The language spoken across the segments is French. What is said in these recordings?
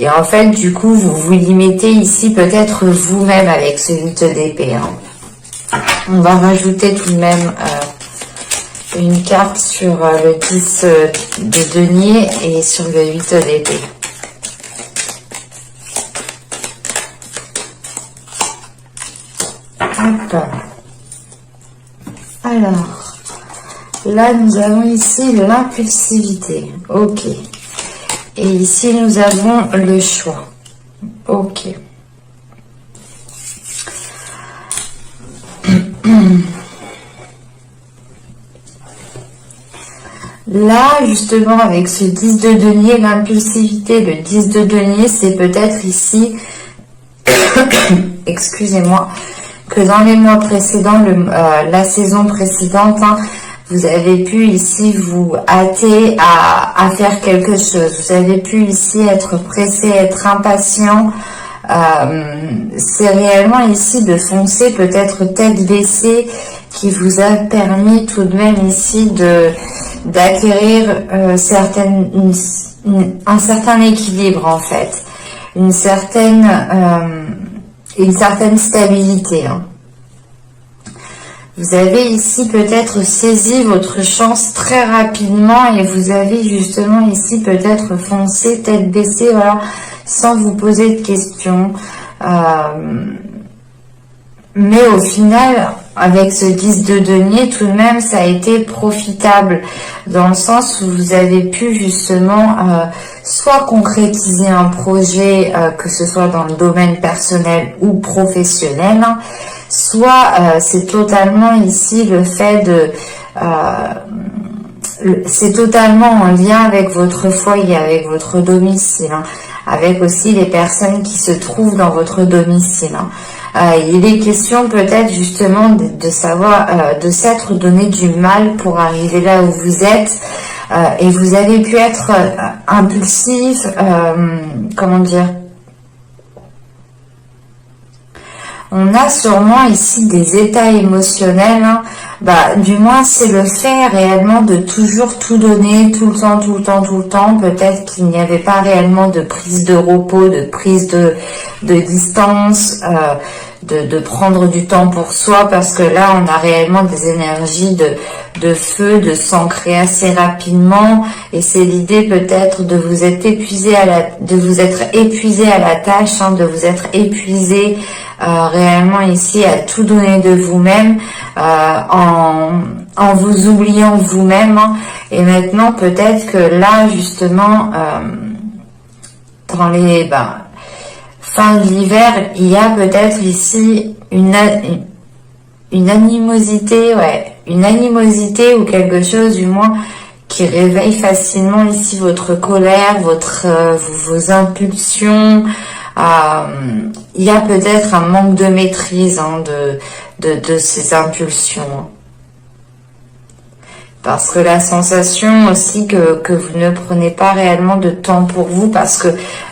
Et en fait, du coup, vous vous limitez ici peut-être vous-même avec ce 8 d'épée. On va rajouter tout de même une carte sur le 10 de denier et sur le 8 d'épée. Hop. Alors, là, nous avons ici l'impulsivité. Ok. Et ici, nous avons le choix. Ok. Là, justement, avec ce 10 de denier, l'impulsivité, le 10 de denier, c'est peut-être ici, excusez-moi, que dans les mois précédents, la saison précédente, vous avez pu ici vous hâter à faire quelque chose. Vous avez pu ici être pressé, être impatient. C'est réellement ici de foncer, peut-être tête baissée, qui vous a permis tout de même ici d'acquérir un certain équilibre en fait, une certaine stabilité. Vous avez ici peut-être saisi votre chance très rapidement et vous avez justement ici peut-être foncé tête baissée, voilà, sans vous poser de questions. Mais au final, avec ce 10 de denier, tout de même, ça a été profitable dans le sens où vous avez pu justement soit concrétiser un projet, que ce soit dans le domaine personnel ou professionnel, soit c'est totalement ici le fait de... c'est totalement en lien avec votre foyer, avec votre domicile, avec aussi les personnes qui se trouvent dans votre domicile. Il est question peut-être justement de savoir, de s'être donné du mal pour arriver là où vous êtes, et vous avez pu être impulsif, comment dire, on a sûrement ici des états émotionnels, du moins c'est le fait réellement de toujours tout donner, tout le temps, tout le temps, tout le temps. Peut-être qu'il n'y avait pas réellement de prise de repos, de prise de distance, de prendre du temps pour soi, parce que là on a réellement des énergies de feu, de s'ancrer assez rapidement, et c'est l'idée peut-être de vous être épuisé à la tâche, de vous être épuisé réellement ici à tout donner de vous-même, en vous oubliant vous-même, et maintenant peut-être que là justement dans les fin de l'hiver, il y a peut-être ici une animosité, une animosité ou quelque chose du moins qui réveille facilement ici votre colère, vos impulsions. Il y a peut-être un manque de maîtrise de ces impulsions. Parce que la sensation aussi que vous ne prenez pas réellement de temps pour vous, parce que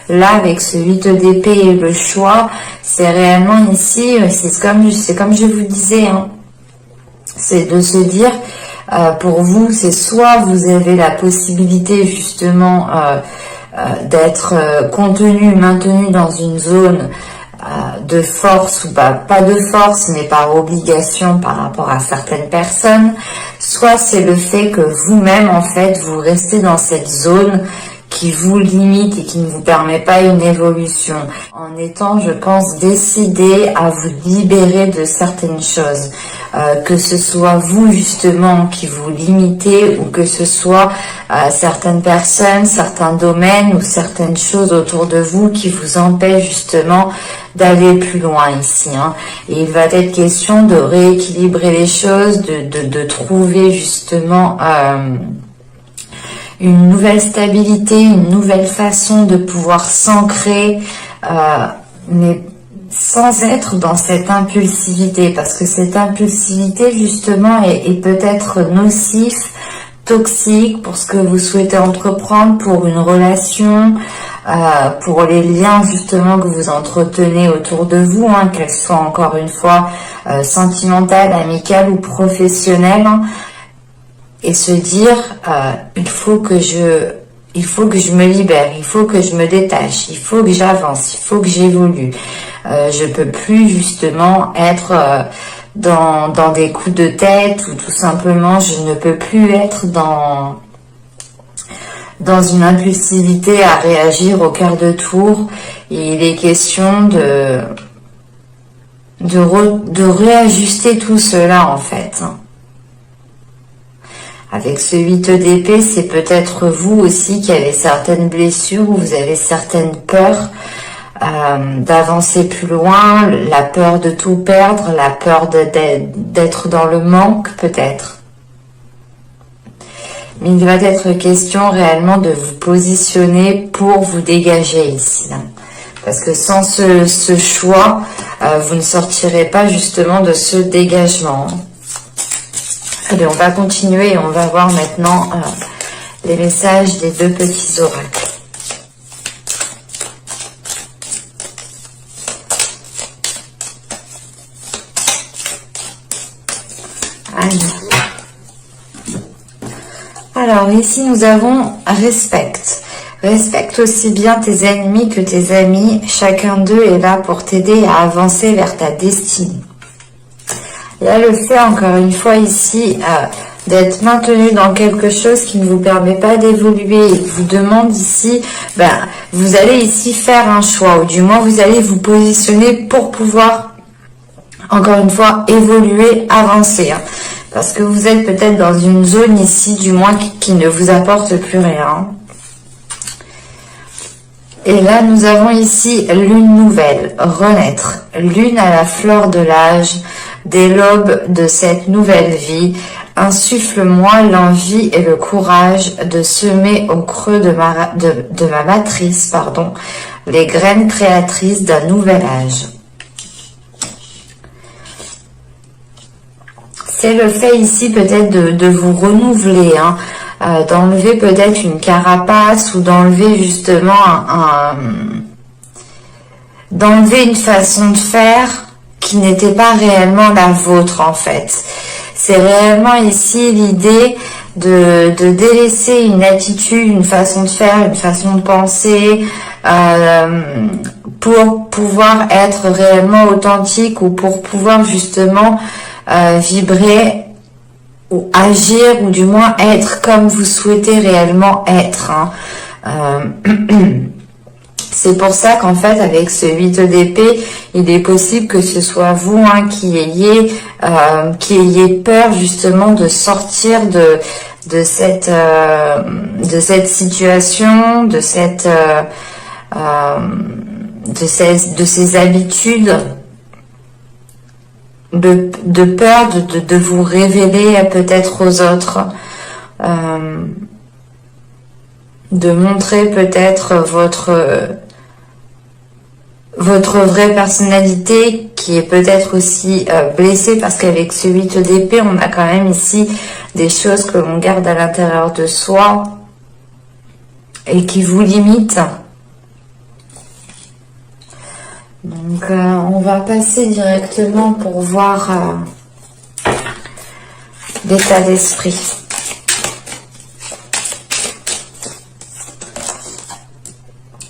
là, avec ce 8 d'épée et le choix, c'est réellement ici, c'est comme je vous disais, c'est de se dire, pour vous, c'est soit vous avez la possibilité justement d'être maintenu dans une zone de force, ou pas de force, mais par obligation par rapport à certaines personnes, soit c'est le fait que vous-même, en fait, vous restez dans cette zone qui vous limite et qui ne vous permet pas une évolution, en étant, je pense, décidé à vous libérer de certaines choses, que ce soit vous justement qui vous limitez, ou que ce soit certaines personnes, certains domaines ou certaines choses autour de vous qui vous empêchent justement d'aller plus loin ici. Et il va être question de rééquilibrer les choses, de trouver justement une nouvelle stabilité, une nouvelle façon de pouvoir s'ancrer, mais sans être dans cette impulsivité, parce que cette impulsivité justement est peut-être nocif, toxique pour ce que vous souhaitez entreprendre, pour une relation, pour les liens justement que vous entretenez autour de vous, qu'elles soient encore une fois sentimentales, amicales ou professionnelles, et se dire il faut que il faut que je me libère, il faut que je me détache, il faut que j'avance, il faut que j'évolue. Je peux plus justement être dans des coups de tête, ou tout simplement je ne peux plus être dans une impulsivité à réagir au quart de tour. Et il est question de réajuster tout cela en fait. Avec ce 8 d'épée, c'est peut-être vous aussi qui avez certaines blessures, ou vous avez certaines peurs d'avancer plus loin, la peur de tout perdre, la peur d'être dans le manque peut-être. Mais il va être question réellement de vous positionner pour vous dégager ici. Parce que sans ce choix, vous ne sortirez pas justement de ce dégagement. Allez, on va continuer et on va voir maintenant les messages des deux petits oracles. Alors ici nous avons respecte. Respecte aussi bien tes ennemis que tes amis. Chacun d'eux est là pour t'aider à avancer vers ta destinée. Là, le fait, encore une fois, ici, d'être maintenu dans quelque chose qui ne vous permet pas d'évoluer, et vous demande ici, vous allez ici faire un choix, ou du moins, vous allez vous positionner pour pouvoir, encore une fois, évoluer, avancer. Parce que vous êtes peut-être dans une zone ici, du moins, qui ne vous apporte plus rien. Et là, nous avons ici lune nouvelle, renaître, lune à la fleur de l'âge, des l'aube de cette nouvelle vie. Insuffle-moi l'envie et le courage de semer au creux de ma matrice, les graines créatrices d'un nouvel âge. C'est le fait ici peut-être de vous renouveler, d'enlever peut-être une carapace, ou d'enlever justement d'enlever une façon de faire qui n'était pas réellement la vôtre en fait. C'est réellement ici l'idée de délaisser une attitude, une façon de faire, une façon de penser, pour pouvoir être réellement authentique, ou pour pouvoir justement vibrer ou agir, ou du moins être comme vous souhaitez réellement être. C'est pour ça qu'en fait, avec ce 8 d'épée, il est possible que ce soit vous qui ayez peur justement de sortir de cette situation, de ces habitudes, de peur de vous révéler peut-être aux autres, de montrer peut-être votre vraie personnalité, qui est peut-être aussi blessée, parce qu'avec ce 8 d'épée, on a quand même ici des choses que l'on garde à l'intérieur de soi et qui vous limitent. Donc on va passer directement pour voir l'état d'esprit.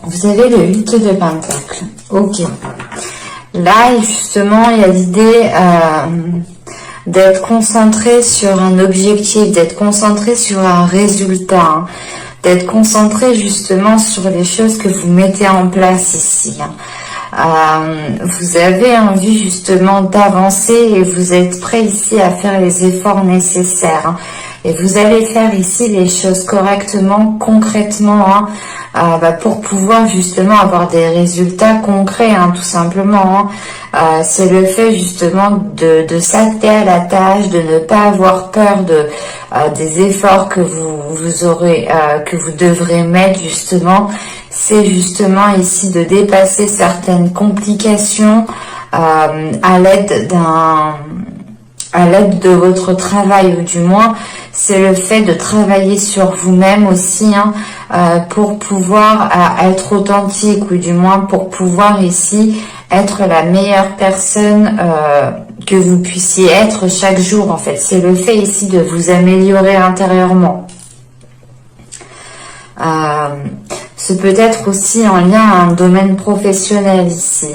Vous avez le 8 de Pentacle. Ok. Là, justement, il y a l'idée d'être concentré sur un objectif, d'être concentré sur un résultat, d'être concentré justement sur les choses que vous mettez en place ici. Vous avez envie justement d'avancer, et vous êtes prêt ici à faire les efforts nécessaires. Et vous allez faire ici les choses correctement, concrètement, pour pouvoir justement avoir des résultats concrets, tout simplement. C'est le fait justement de s'atteler à la tâche, de ne pas avoir peur des efforts que vous aurez, que vous devrez mettre justement. C'est justement ici de dépasser certaines complications à l'aide de votre travail, ou du moins c'est le fait de travailler sur vous-même aussi, pour pouvoir être authentique, ou du moins pour pouvoir ici être la meilleure personne que vous puissiez être chaque jour en fait. C'est le fait ici de vous améliorer intérieurement. C'est peut-être aussi en lien à un domaine professionnel ici.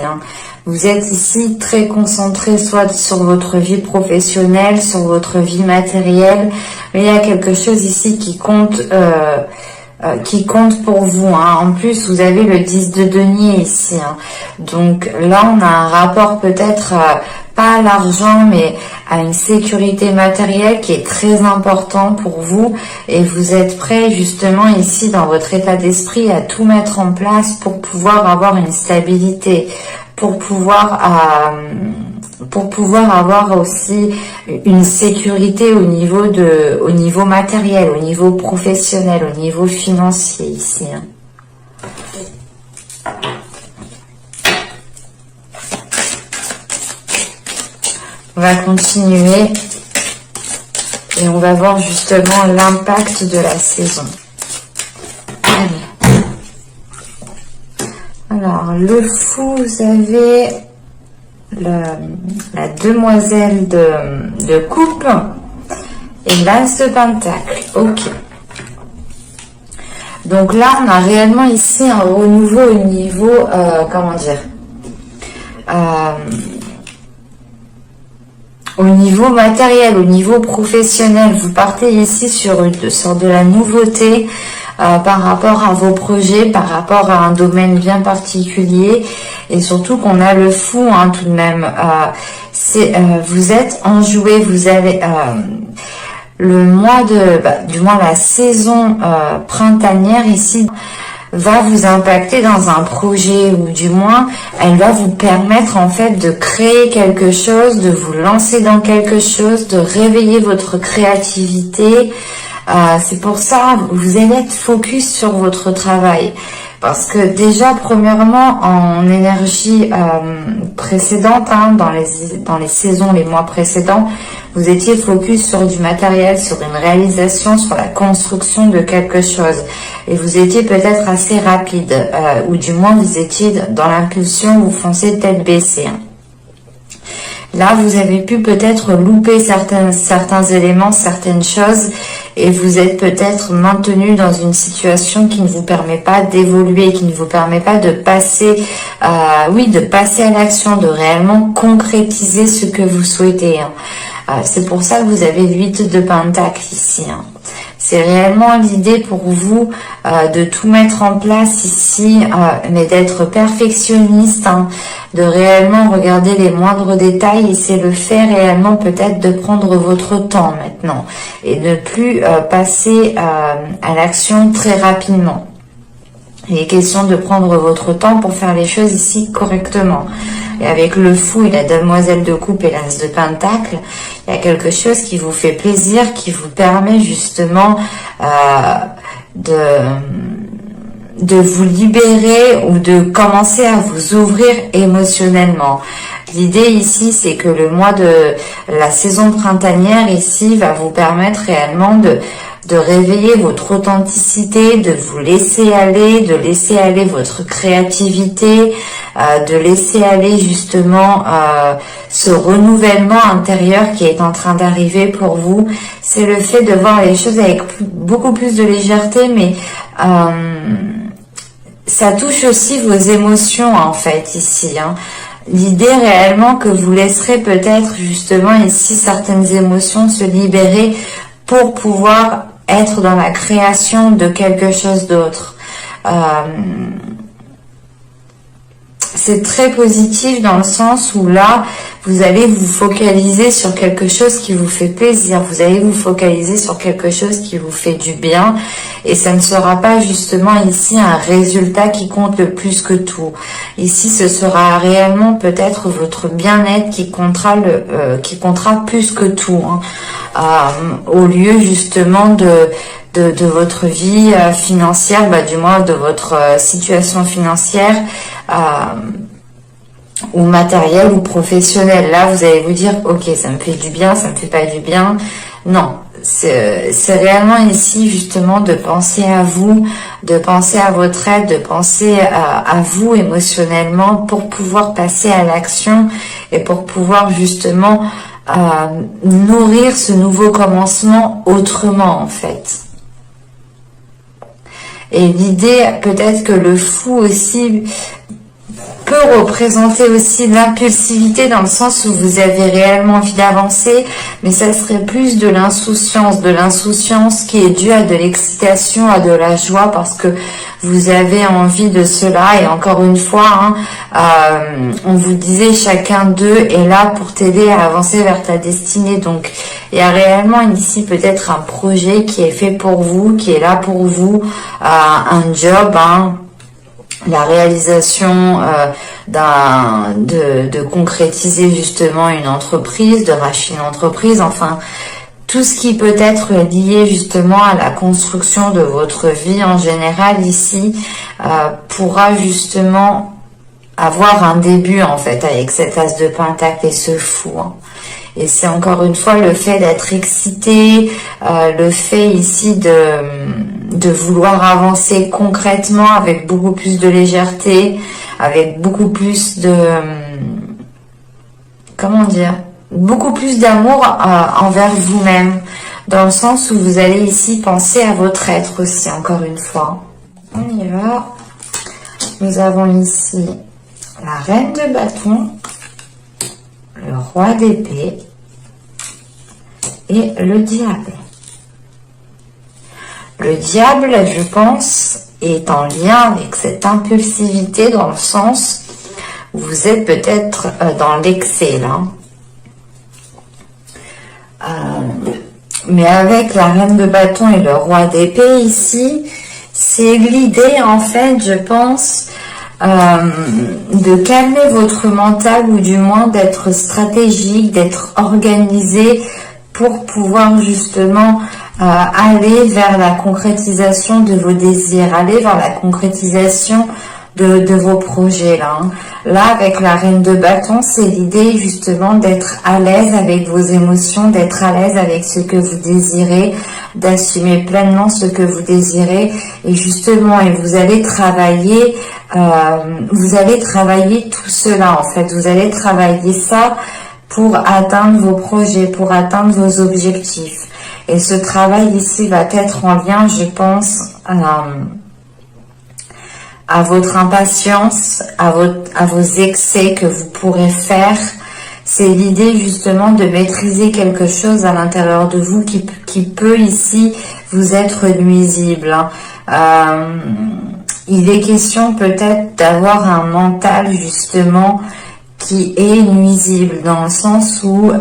Vous êtes ici très concentré soit sur votre vie professionnelle, sur votre vie matérielle, mais il y a quelque chose ici qui compte pour vous. En plus, vous avez le 10 de denier ici. Donc là, on a un rapport peut-être pas à l'argent, mais à une sécurité matérielle qui est très important pour vous. Et vous êtes prêt justement ici dans votre état d'esprit à tout mettre en place pour pouvoir avoir une stabilité, pour pouvoir avoir aussi une sécurité au niveau matériel, au niveau professionnel, au niveau financier ici. On va continuer et on va voir justement l'impact de la saison. Allez. Alors, le fou, vous avez la demoiselle de coupe et l'as de pentacle. Ok. Donc là, on a réellement ici un renouveau au niveau, au niveau matériel, au niveau professionnel. Vous partez ici sur une sorte de la nouveauté par rapport à vos projets, par rapport à un domaine bien particulier, et surtout qu'on a le fou tout de même. Vous êtes enjoué, vous avez le mois du moins la saison printanière ici va vous impacter dans un projet, ou du moins elle va vous permettre en fait de créer quelque chose, de vous lancer dans quelque chose, de réveiller votre créativité. C'est pour ça vous allez être focus sur votre travail, parce que déjà premièrement en énergie précédente, dans les saisons, les mois précédents, vous étiez focus sur du matériel, sur une réalisation, sur la construction de quelque chose, et vous étiez peut-être assez rapide, ou du moins vous étiez dans l'impulsion, vous foncez tête baissée. Là, vous avez pu peut-être louper certains éléments, certaines choses, et vous êtes peut-être maintenu dans une situation qui ne vous permet pas d'évoluer, qui ne vous permet pas de passer, de passer à l'action, de réellement concrétiser ce que vous souhaitez. C'est pour ça que vous avez le 8 de pentacle ici. C'est réellement l'idée pour vous de tout mettre en place ici, mais d'être perfectionniste, de réellement regarder les moindres détails, et c'est le fait réellement peut-être de prendre votre temps maintenant et ne plus passer à l'action très rapidement. Il est question de prendre votre temps pour faire les choses ici correctement. Et avec le fou et la demoiselle de coupe et l'as de pentacle, il y a quelque chose qui vous fait plaisir, qui vous permet justement de vous libérer ou de commencer à vous ouvrir émotionnellement. L'idée ici, c'est que le mois de la saison printanière ici va vous permettre réellement de réveiller votre authenticité, de vous laisser aller, de laisser aller votre créativité, de laisser aller justement ce renouvellement intérieur qui est en train d'arriver pour vous. C'est le fait de voir les choses avec beaucoup plus de légèreté, mais ça touche aussi vos émotions en fait ici. L'idée réellement que vous laisserez peut-être justement ici certaines émotions se libérer pour pouvoir être dans la création de quelque chose d'autre. C'est très positif dans le sens où là, vous allez vous focaliser sur quelque chose qui vous fait plaisir. Vous allez vous focaliser sur quelque chose qui vous fait du bien. Et ça ne sera pas justement ici un résultat qui compte le plus que tout. Ici, ce sera réellement peut-être votre bien-être qui comptera plus que tout. Au lieu justement de votre vie financière, du moins de votre situation financière, ou matériel ou professionnel. Là, vous allez vous dire, ok, ça me fait du bien, ça me fait pas du bien. Non, c'est réellement ici justement de penser à vous, de penser à votre aide, de penser à vous émotionnellement pour pouvoir passer à l'action et pour pouvoir justement nourrir ce nouveau commencement autrement en fait. Et l'idée, peut-être que le fou aussi peut représenter aussi l'impulsivité dans le sens où vous avez réellement envie d'avancer, mais ça serait plus de l'insouciance qui est due à de l'excitation, à de la joie, parce que vous avez envie de cela. Et encore une fois, on vous disait, chacun d'eux est là pour t'aider à avancer vers ta destinée. Donc il y a réellement ici peut-être un projet qui est fait pour vous, qui est là pour vous, un job, la réalisation de concrétiser justement une entreprise, de racheter une entreprise, enfin tout ce qui peut être lié justement à la construction de votre vie en général ici pourra justement avoir un début en fait avec cet as de pentacle et ce fou. Et c'est encore une fois le fait d'être excité, le fait ici de vouloir avancer concrètement avec beaucoup plus de légèreté, avec beaucoup plus de... comment dire, beaucoup plus d'amour envers vous-même, dans le sens où vous allez ici penser à votre être aussi, encore une fois. On y va. Nous avons ici la reine de bâton, le roi d'épée et le diable. Le diable, je pense, est en lien avec cette impulsivité dans le sens où vous êtes peut-être dans l'excès là. Mais avec la reine de bâton et le roi d'épée ici, c'est l'idée en fait, je pense, de calmer votre mental, ou du moins d'être stratégique, d'être organisé pour pouvoir justement aller vers la concrétisation de vos désirs, aller vers la concrétisation de vos projets là. Là, avec la reine de bâton, c'est l'idée justement d'être à l'aise avec vos émotions, d'être à l'aise avec ce que vous désirez, d'assumer pleinement ce que vous désirez, et justement, et vous allez travailler tout cela en fait, vous allez travailler ça pour atteindre vos projets, pour atteindre vos objectifs. Et ce travail ici va être en lien, je pense, à votre impatience, à vos excès que vous pourrez faire. C'est l'idée justement de maîtriser quelque chose à l'intérieur de vous qui peut ici vous être nuisible. Il est question peut-être d'avoir un mental justement qui est nuisible, dans le sens où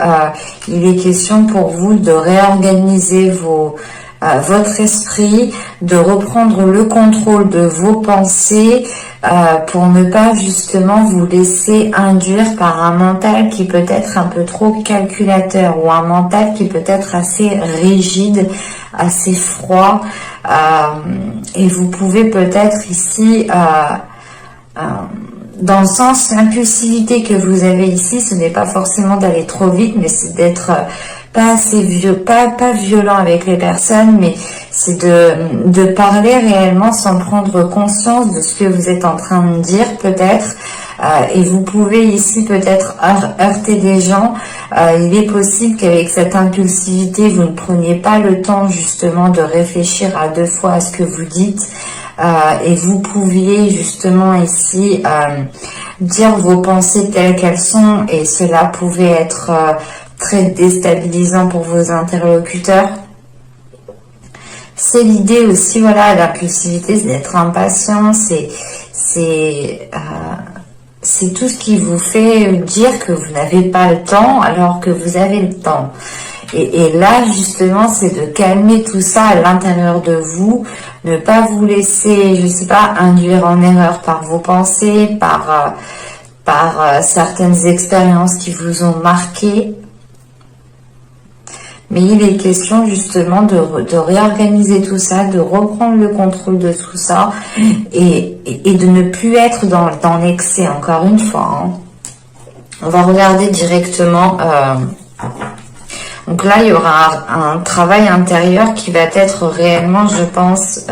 il est question pour vous de réorganiser votre esprit, de reprendre le contrôle de vos pensées pour ne pas justement vous laisser induire par un mental qui peut être un peu trop calculateur, ou un mental qui peut être assez rigide, assez froid, et vous pouvez peut-être ici dans le sens, l'impulsivité que vous avez ici, ce n'est pas forcément d'aller trop vite, mais c'est d'être pas assez pas violent avec les personnes, mais c'est de parler réellement sans prendre conscience de ce que vous êtes en train de dire peut-être. Et vous pouvez ici peut-être heurter des gens. Il est possible qu'avec cette impulsivité, vous ne preniez pas le temps justement de réfléchir à deux fois à ce que vous dites. Et vous pouviez justement ici dire vos pensées telles qu'elles sont, et cela pouvait être très déstabilisant pour vos interlocuteurs. C'est l'idée aussi, voilà, l'impulsivité, c'est d'être impatient, c'est tout ce qui vous fait dire que vous n'avez pas le temps alors que vous avez le temps. Et là, justement, c'est de calmer tout ça à l'intérieur de vous, ne pas vous laisser, je sais pas, induire en erreur par vos pensées, par certaines expériences qui vous ont marqué. Mais il est question justement de réorganiser tout ça, de reprendre le contrôle de tout ça, et de ne plus être dans l'excès, encore une fois. On va regarder directement... donc là, il y aura un travail intérieur qui va être réellement, je pense,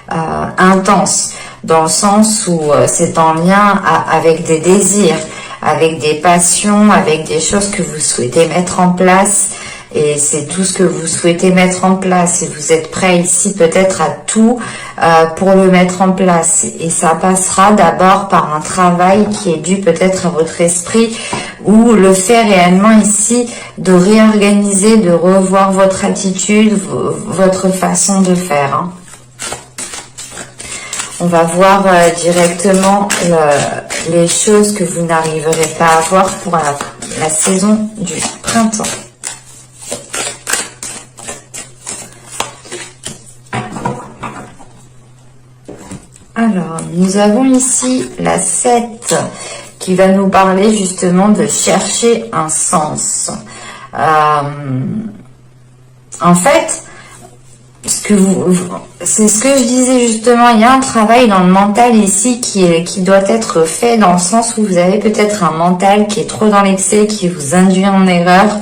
intense, dans le sens où c'est en lien avec des désirs, avec des passions, avec des choses que vous souhaitez mettre en place. et c'est tout ce que vous souhaitez mettre en place, et vous êtes prêt ici peut-être à tout pour le mettre en place, et ça passera d'abord par un travail qui est dû peut-être à votre esprit, ou le fait réellement ici de réorganiser, de revoir votre attitude, votre façon de faire, hein. On va voir directement les choses que vous n'arriverez pas à voir pour la saison du printemps. Alors, nous avons ici la 7 qui va nous parler justement de chercher un sens. En fait, c'est ce que je disais justement, il y a un travail dans le mental ici qui doit être fait, dans le sens où vous avez peut-être un mental qui est trop dans l'excès, qui vous induit en erreur.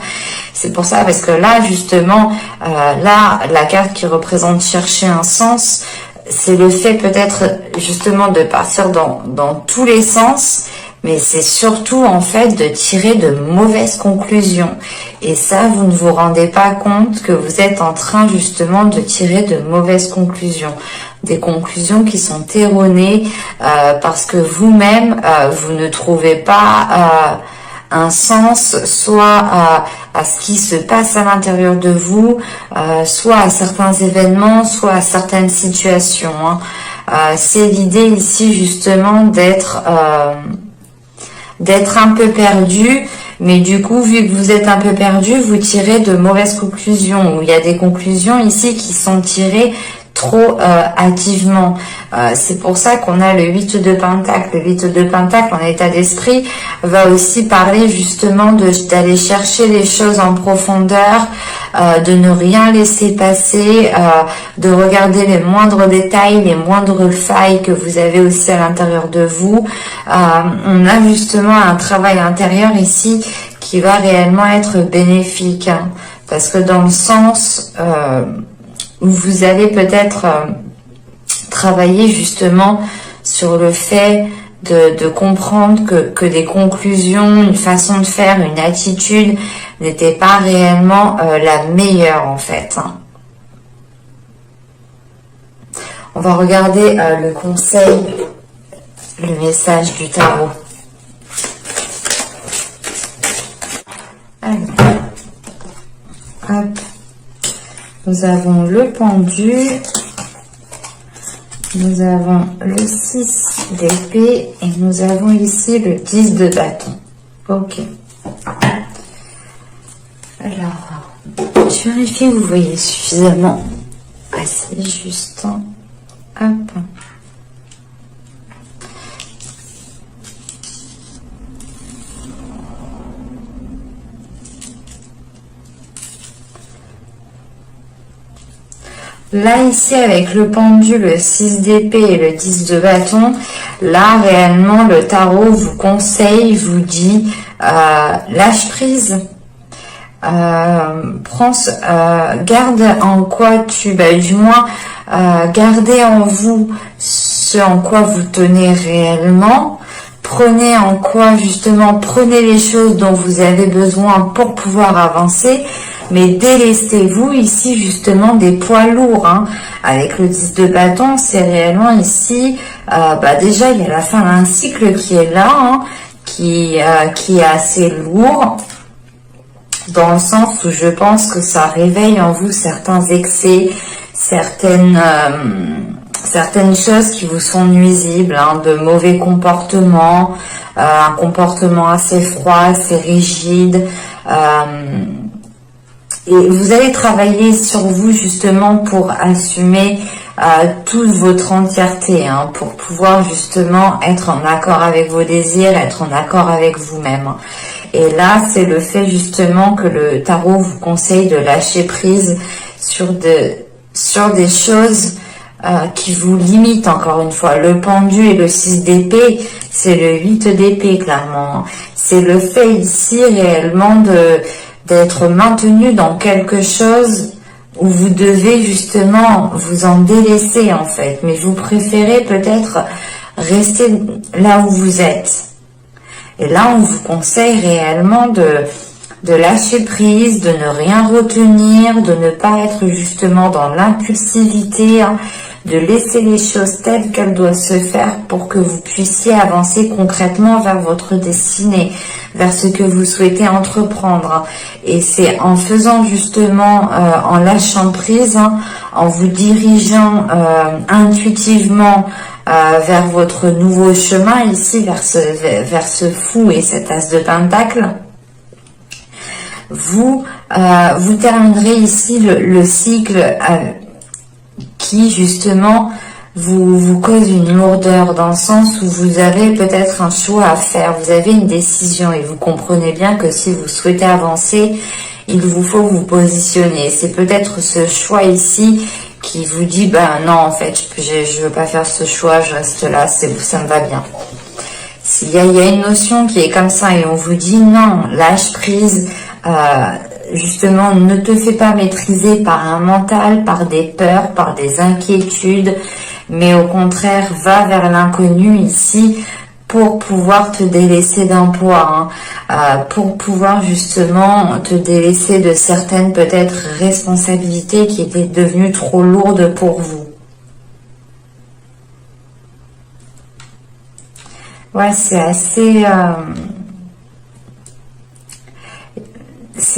C'est pour ça, parce que là justement, là la carte qui représente chercher un sens, c'est le fait peut-être justement de partir dans tous les sens, mais c'est surtout en fait de tirer de mauvaises conclusions. Et ça, vous ne vous rendez pas compte que vous êtes en train justement de tirer de mauvaises conclusions. Des conclusions qui sont erronées parce que vous-même, vous ne trouvez pas un sens, soit à ce qui se passe à l'intérieur de vous, soit à certains événements, soit à certaines situations, hein. C'est l'idée ici justement d'être un peu perdu, mais du coup, vu que vous êtes un peu perdu, vous tirez de mauvaises conclusions, ou il y a des conclusions ici qui sont tirées trop hâtivement. C'est pour ça qu'on a le 8 de Pentacle. Le 8 de Pentacle en état d'esprit va aussi parler justement d'aller chercher les choses en profondeur, de ne rien laisser passer, de regarder les moindres détails, les moindres failles que vous avez aussi à l'intérieur de vous. On a justement un travail intérieur ici qui va réellement être bénéfique, hein, parce que dans le sens où vous allez peut-être travailler justement sur le fait de comprendre que des conclusions, une façon de faire, une attitude n'était pas réellement la meilleure en fait, hein. On va regarder le conseil, le message du tarot. Alors, hop. Nous avons le pendu, nous avons le 6 d'épée et nous avons ici le 10 de bâton. Ok. Alors, je vérifie que vous voyez suffisamment. Assez juste. Hop. Là, ici, avec le pendu, le 6 d'épée et le 10 de bâton, là, réellement, le tarot vous conseille, vous dit, lâche prise. Garde en quoi du moins, gardez en vous ce en quoi vous tenez réellement. Prenez en quoi, justement, prenez les choses dont vous avez besoin pour pouvoir avancer. Mais délestez-vous ici justement des poids lourds, hein. Avec le 10 de bâton, c'est réellement ici, déjà il y a la fin d'un cycle qui est là, hein, qui est assez lourd, dans le sens où je pense que ça réveille en vous certains excès, certaines choses qui vous sont nuisibles, hein, de mauvais comportements, un comportement assez froid, assez rigide, et vous allez travailler sur vous justement pour assumer toute votre entièreté, hein, pour pouvoir justement être en accord avec vos désirs, être en accord avec vous-même. Et là, c'est le fait justement que le tarot vous conseille de lâcher prise sur des choses qui vous limitent, encore une fois. Le pendu et le 6 d'épée, c'est le 8 d'épée, clairement. C'est le fait ici réellement d'être maintenu dans quelque chose où vous devez justement vous en délaisser en fait, mais vous préférez peut-être rester là où vous êtes. Et là, on vous conseille réellement de de lâcher prise, de ne rien retenir, de ne pas être justement dans l'impulsivité, hein, de laisser les choses telles qu'elles doivent se faire pour que vous puissiez avancer concrètement vers votre destinée, vers ce que vous souhaitez entreprendre. Et c'est en faisant justement, en lâchant prise, hein, en vous dirigeant intuitivement vers votre nouveau chemin ici, vers ce fou et cet as de pentacle, vous terminerez ici le cycle qui justement vous cause une lourdeur, dans le sens où vous avez peut-être un choix à faire, vous avez une décision et vous comprenez bien que si vous souhaitez avancer, il vous faut vous positionner. C'est peut-être ce choix ici qui vous dit, ben non, en fait, je veux pas faire ce choix, je reste là, ça me va bien. S'il y a une notion qui est comme ça et on vous dit non, lâche prise, justement, ne te fais pas maîtriser par un mental, par des peurs, par des inquiétudes, mais au contraire, va vers l'inconnu ici pour pouvoir te délaisser d'un poids, hein, pour pouvoir justement te délaisser de certaines peut-être responsabilités qui étaient devenues trop lourdes pour vous. Ouais, c'est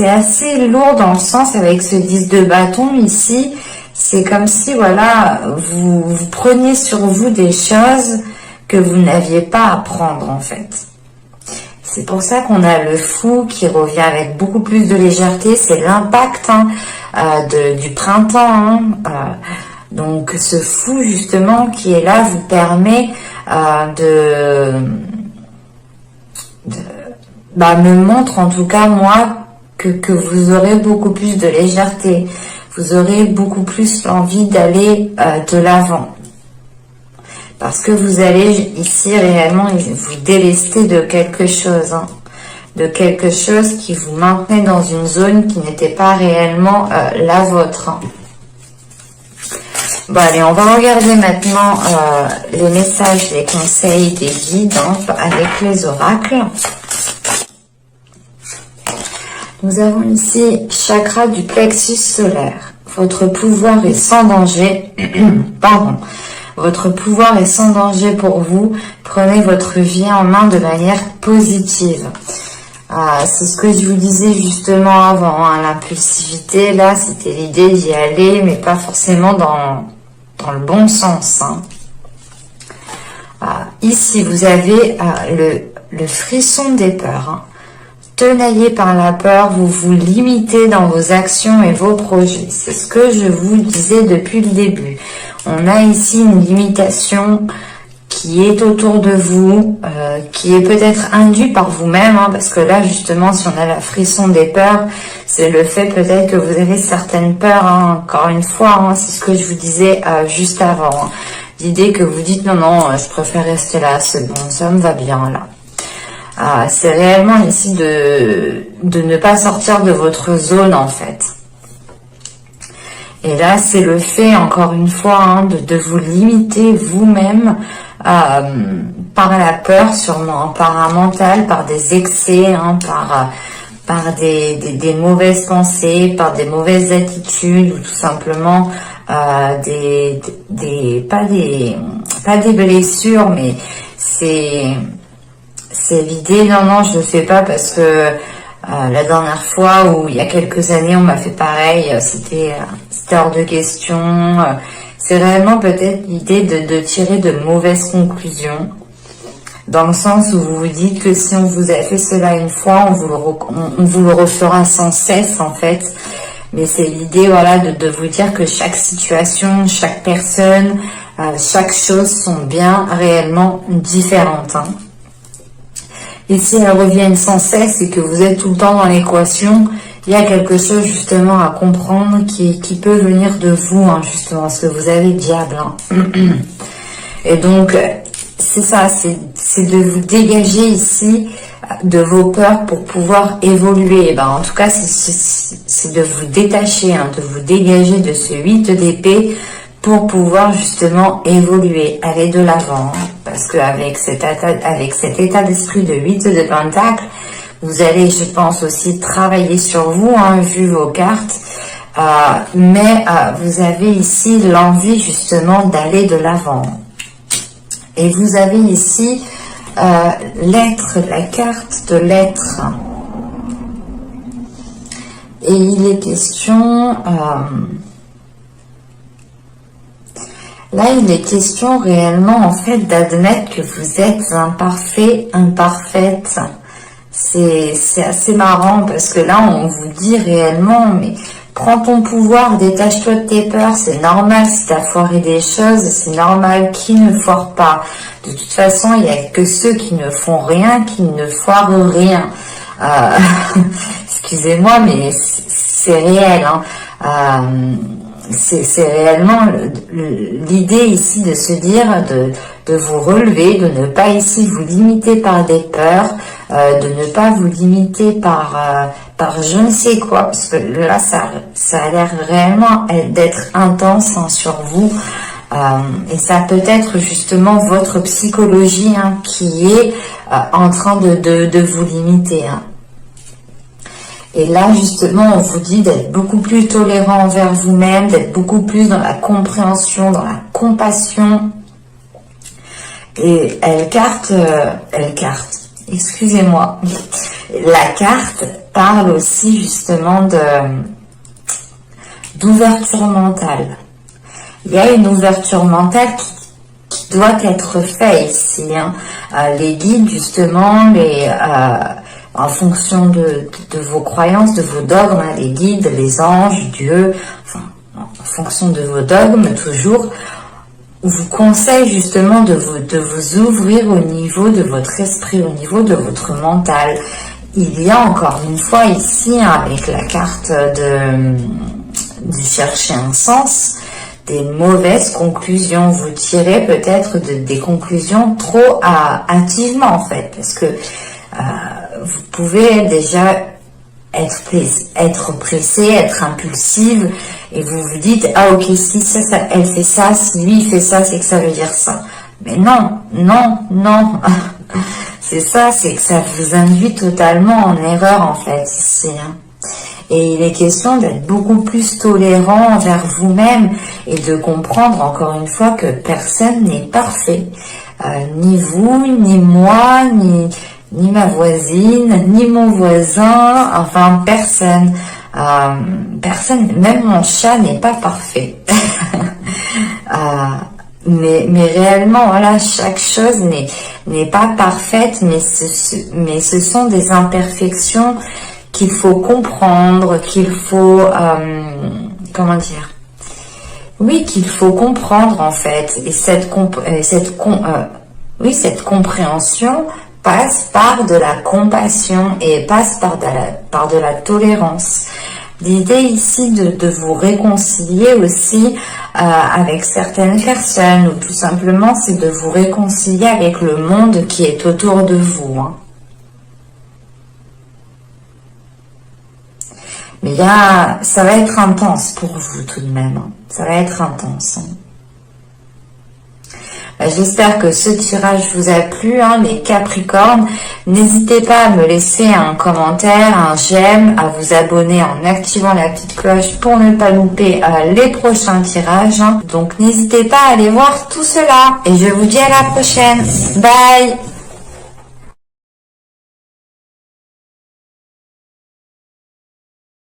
assez lourd dans le sens avec ce 10 de bâton ici. C'est comme si, voilà, vous preniez sur vous des choses que vous n'aviez pas à prendre, en fait. C'est pour ça qu'on a le fou qui revient avec beaucoup plus de légèreté. C'est l'impact, hein, du printemps. Hein, donc, ce fou, justement, qui est là, vous permet me montre, en tout cas, moi, que vous aurez beaucoup plus de légèreté. Vous aurez beaucoup plus l'envie d'aller de l'avant. Parce que vous allez ici réellement vous délester de quelque chose. Hein, de quelque chose qui vous maintenait dans une zone qui n'était pas réellement la vôtre. Hein. Bon, allez, on va regarder maintenant les messages, les conseils des guides, hein, avec les oracles. Nous avons ici chakra du plexus solaire. Votre pouvoir est sans danger. Pardon. Votre pouvoir est sans danger pour vous. Prenez votre vie en main de manière positive. C'est ce que je vous disais justement avant. Hein, l'impulsivité, là, c'était l'idée d'y aller, mais pas forcément dans le bon sens. Hein. Ici, vous avez le frisson des peurs. Hein. Tenaillé par la peur, vous vous limitez dans vos actions et vos projets. C'est ce que je vous disais depuis le début. On a ici une limitation qui est autour de vous, qui est peut-être induite par vous-même, hein, parce que là, justement, si on a la frisson des peurs, c'est le fait peut-être que vous avez certaines peurs, hein, encore une fois, hein, c'est ce que je vous disais juste avant. Hein. L'idée que vous dites, non, je préfère rester là, c'est bon, ça me va bien, là. C'est réellement ici de ne pas sortir de votre zone, en fait. Et là, c'est le fait, encore une fois, hein, de vous limiter vous-même par la peur, sûrement, par un mental, par des excès, hein, par des mauvaises pensées, par des mauvaises attitudes, ou tout simplement pas des blessures, mais c'est l'idée, non, je ne le fais pas parce que la dernière fois, ou il y a quelques années, on m'a fait pareil, c'était hors de question. C'est réellement peut-être l'idée de tirer de mauvaises conclusions, dans le sens où vous vous dites que si on vous a fait cela une fois, on vous le refera sans cesse, en fait. Mais c'est l'idée, voilà, de vous dire que chaque situation, chaque personne, chaque chose sont bien réellement différentes. Hein. Et si elles reviennent sans cesse et que vous êtes tout le temps dans l'équation, il y a quelque chose justement à comprendre qui peut venir de vous, hein, justement, parce que vous avez le diable. Hein. Et donc, c'est ça, c'est de vous dégager ici de vos peurs pour pouvoir évoluer. Ben, en tout cas, c'est de vous détacher, hein, de vous dégager de ce 8 d'épée pour pouvoir justement évoluer, aller de l'avant. Hein, parce qu'avec cet état d'esprit de 8 de pentacle, Vous allez, je pense, aussi travailler sur vous, hein, vu vos cartes. Mais vous avez ici l'envie justement d'aller de l'avant. Et vous avez ici l'être, la carte de l'être. Et il est question... là, il est question réellement, en fait, d'admettre que vous êtes imparfait, imparfaite. C'est assez marrant parce que là, on vous dit réellement, mais prends ton pouvoir, détache-toi de tes peurs, c'est normal si tu as foiré des choses, c'est normal, qui ne foire pas. De toute façon, il n'y a que ceux qui ne font rien, qui ne foirent rien. Excusez-moi, mais c'est réel, hein. C'est réellement l'idée ici de se dire de vous relever, de ne pas ici vous limiter par des peurs, de ne pas vous limiter par je ne sais quoi, parce que là ça a l'air réellement d'être intense, hein, sur vous, et ça peut être justement votre psychologie, hein, qui est en train de vous limiter, hein. Et là, justement, on vous dit d'être beaucoup plus tolérant envers vous-même, d'être beaucoup plus dans la compréhension, dans la compassion. Et excusez-moi, la carte parle aussi justement d'ouverture mentale. Il y a une ouverture mentale qui doit être faite ici, hein. Les guides, justement, en fonction de vos croyances, de vos dogmes, hein, les guides, les anges, Dieu, enfin, en fonction de vos dogmes, toujours, vous conseille justement de vous ouvrir au niveau de votre esprit, au niveau de votre mental. Il y a encore une fois ici, hein, avec la carte du chercher un sens, des mauvaises conclusions. Vous tirez peut-être des conclusions trop hâtivement, en fait, parce que vous pouvez déjà être pressé, être impulsive, et vous vous dites, ah ok, si elle fait ça, si lui il fait ça, c'est que ça veut dire ça. Mais non, non, non. C'est ça, c'est que ça vous induit totalement en erreur, en fait, ici, hein. Et il est question d'être beaucoup plus tolérant envers vous-même et de comprendre encore une fois que personne n'est parfait. Ni vous, ni moi, ni ma voisine, ni mon voisin, enfin personne. Personne, même mon chat n'est pas parfait. Mais réellement, voilà, chaque chose n'est pas parfaite, mais ce sont des imperfections qu'il faut comprendre, qu'il faut, comment dire, oui, qu'il faut comprendre, en fait. Et cette compréhension passe par de la compassion et passe par de la tolérance. L'idée ici de vous réconcilier aussi avec certaines personnes, ou tout simplement c'est de vous réconcilier avec le monde qui est autour de vous, hein. Mais là, ça va être intense pour vous tout de même, hein. Ça va être intense, hein. J'espère que ce tirage vous a plu, hein, les Capricornes. N'hésitez pas à me laisser un commentaire, un j'aime, à vous abonner en activant la petite cloche pour ne pas louper les prochains tirages, hein. Donc n'hésitez pas à aller voir tout cela. Et je vous dis à la prochaine. Bye!